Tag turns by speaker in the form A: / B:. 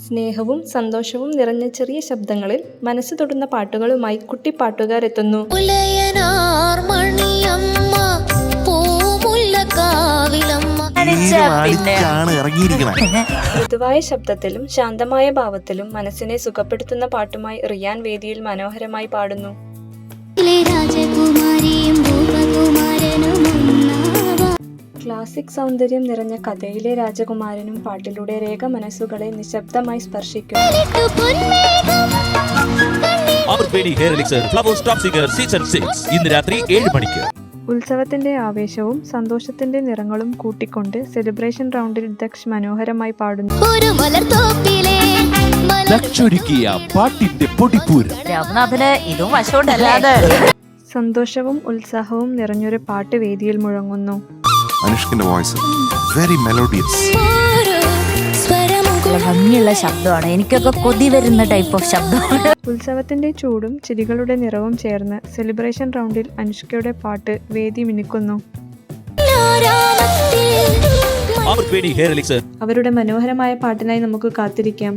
A: സ്നേഹവും സന്തോഷവും നിറഞ്ഞ ചെറിയ ശബ്ദങ്ങളിൽ മനസ്സ് തൊടുന്ന പാട്ടുകളുമായി കുട്ടിപ്പാട്ടുകാരെത്തുന്നു. മൃദുവായ ശബ്ദത്തിലും ശാന്തമായ ഭാവത്തിലും മനസ്സിനെ സുഖപ്പെടുത്തുന്ന പാട്ടുമായി റിയാൻ വേദിയിൽ മനോഹരമായി പാടുന്നു. ക്ലാസിക് സൗന്ദര്യം നിറഞ്ഞ കഥയിലെ രാജകുമാരനും പാട്ടിലൂടെ രേഖ മനസ്സുകളെ നിശബ്ദമായി സ്പർശിക്കും. ഇന്ന് രാത്രി 7 മണിക്ക്. ഉത്സവത്തിന്റെ ആവേശവും സന്തോഷത്തിന്റെ നിറങ്ങളും കൂട്ടിക്കൊണ്ട് സെലിബ്രേഷൻ റൗണ്ടിൽ ദക്ഷ് മനോഹരമായി പാടുന്നു. സന്തോഷവും ഉത്സാഹവും നിറഞ്ഞൊരു പാട്ട് വേദിയിൽ മുഴങ്ങുന്നു.
B: അനുഷ്കിന്റെ വോയിസ് വെരി മെലോഡിയസ്.
C: ഭംഗിയുള്ള ശബ്ദമാണ്. എനിക്കൊക്കെ കൊതി വരുന്ന ടൈപ്പ് ഓഫ് ശബ്ദമാണ്.
A: ഉത്സവത്തിന്റെ ചൂടും ചിരികളുടെ നിറവും ചേർന്ന് സെലിബ്രേഷൻ റൗണ്ടിൽ അനുഷ്കയുടെ പാട്ട് വേദി മിനുക്കുന്നു. അവരുടെ മനോഹരമായ പാട്ടിനായി നമുക്ക് കാത്തിരിക്കാം.